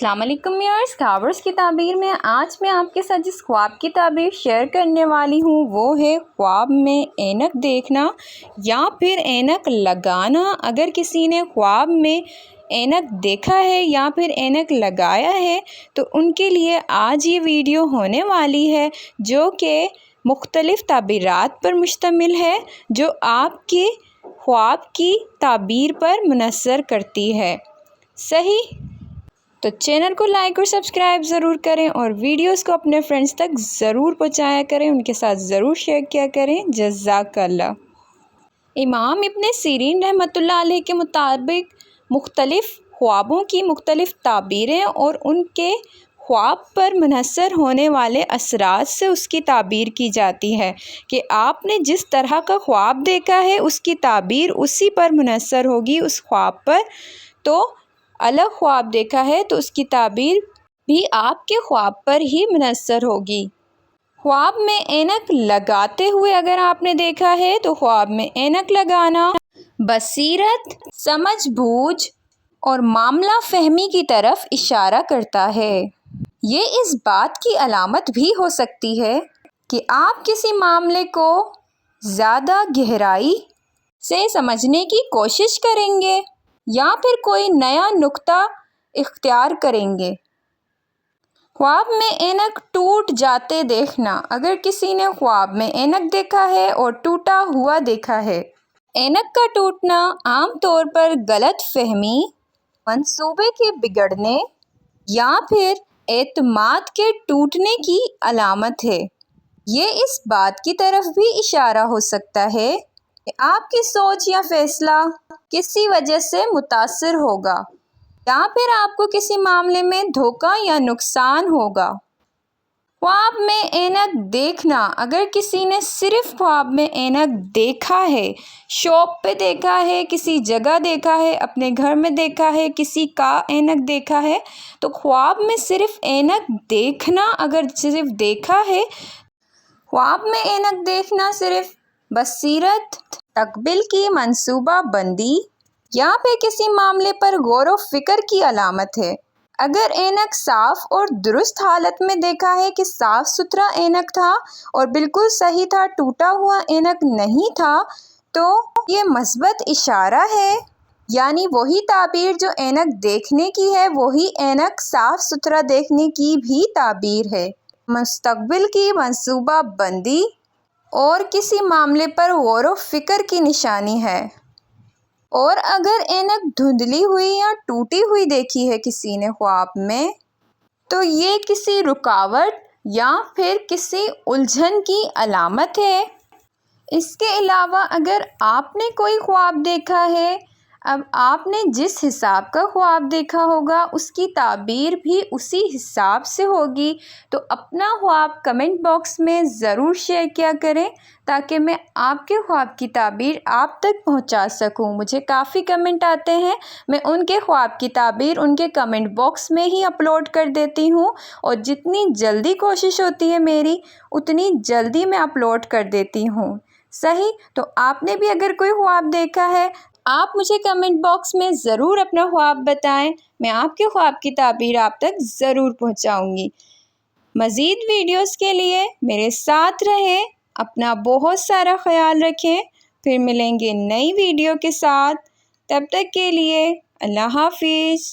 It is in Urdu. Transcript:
السلام علیکم ویورز، خوابرز کی تعبیر میں آج میں آپ کے ساتھ جس خواب کی تعبیر شیئر کرنے والی ہوں وہ ہے خواب میں اینک دیکھنا یا پھر اینک لگانا۔ اگر کسی نے خواب میں اینک دیکھا ہے یا پھر اینک لگایا ہے تو ان کے لیے آج یہ ویڈیو ہونے والی ہے جو کہ مختلف تعبیرات پر مشتمل ہے جو آپ کے خواب کی تعبیر پر منحصر کرتی ہے۔ صحیح؟ تو چینل کو لائک اور سبسکرائب ضرور کریں اور ویڈیوز کو اپنے فرینڈز تک ضرور پہنچایا کریں، ان کے ساتھ ضرور شیئر کیا کریں۔ جزاک اللہ۔ امام ابن سیرین رحمۃ اللہ علیہ کے مطابق مختلف خوابوں کی مختلف تعبیریں اور ان کے خواب پر منحصر ہونے والے اثرات سے اس کی تعبیر کی جاتی ہے کہ آپ نے جس طرح کا خواب دیکھا ہے اس کی تعبیر اسی پر منحصر ہوگی اس خواب پر۔ تو الگ خواب دیکھا ہے تو اس کی تعبیر بھی آپ کے خواب پر ہی منحصر ہوگی۔ خواب میں اینک لگاتے ہوئے اگر آپ نے دیکھا ہے تو خواب میں اینک لگانا بصیرت، سمجھ بوجھ اور معاملہ فہمی کی طرف اشارہ کرتا ہے۔ یہ اس بات کی علامت بھی ہو سکتی ہے کہ آپ کسی معاملے کو زیادہ گہرائی سے سمجھنے کی کوشش کریں گے یا پھر کوئی نیا نکتہ اختیار کریں گے۔ خواب میں اینک ٹوٹ جاتے دیکھنا۔ اگر کسی نے خواب میں اینک دیکھا ہے اور ٹوٹا ہوا دیکھا ہے۔ اینک کا ٹوٹنا عام طور پر غلط فہمی، منصوبے کے بگڑنے یا پھر اعتماد کے ٹوٹنے کی علامت ہے۔ یہ اس بات کی طرف بھی اشارہ ہو سکتا ہے کہ آپ کی سوچ یا فیصلہ کسی وجہ سے متاثر ہوگا یا پھر آپ کو کسی معاملے میں دھوکہ یا نقصان ہوگا۔ خواب میں اینک دیکھنا۔ اگر کسی نے صرف خواب میں اینک دیکھا ہے، شاپ پہ دیکھا ہے، کسی جگہ دیکھا ہے، اپنے گھر میں دیکھا ہے، کسی کا اینک دیکھا ہے تو خواب میں صرف اینک دیکھنا اگر صرف دیکھا ہے، خواب میں اینک دیکھنا صرف بصیرت، تقبل کی منصوبہ بندی یا پھر کسی معاملے پر غور و فکر کی علامت ہے۔ اگر اینک صاف اور درست حالت میں دیکھا ہے کہ صاف ستھرا اینک تھا اور بالکل صحیح تھا، ٹوٹا ہوا اینک نہیں تھا تو یہ مثبت اشارہ ہے، یعنی وہی تعبیر جو اینک دیکھنے کی ہے وہی اینک صاف ستھرا دیکھنے کی بھی تعبیر ہے۔ مستقبل کی منصوبہ بندی اور کسی معاملے پر غور و فکر کی نشانی ہے۔ اور اگر اینک دھندلی ہوئی یا ٹوٹی ہوئی دیکھی ہے کسی نے خواب میں تو یہ کسی رکاوٹ یا پھر کسی الجھن کی علامت ہے۔ اس کے علاوہ اگر آپ نے کوئی خواب دیکھا ہے، اب آپ نے جس حساب کا خواب دیکھا ہوگا اس کی تعبیر بھی اسی حساب سے ہوگی، تو اپنا خواب کمنٹ باکس میں ضرور شیئر کیا کریں تاکہ میں آپ کے خواب کی تعبیر آپ تک پہنچا سکوں۔ مجھے کافی کمنٹ آتے ہیں، میں ان کے خواب کی تعبیر ان کے کمنٹ باکس میں ہی اپلوڈ کر دیتی ہوں اور جتنی جلدی کوشش ہوتی ہے میری اتنی جلدی میں اپلوڈ کر دیتی ہوں۔ صحیح؟ تو آپ نے بھی اگر کوئی خواب دیکھا ہے آپ مجھے کمنٹ باکس میں ضرور اپنا خواب بتائیں، میں آپ کے خواب کی تعبیر آپ تک ضرور پہنچاؤں گی۔ مزید ویڈیوز کے لیے میرے ساتھ رہیں، اپنا بہت سارا خیال رکھیں، پھر ملیں گے نئی ویڈیو کے ساتھ، تب تک کے لیے اللہ حافظ۔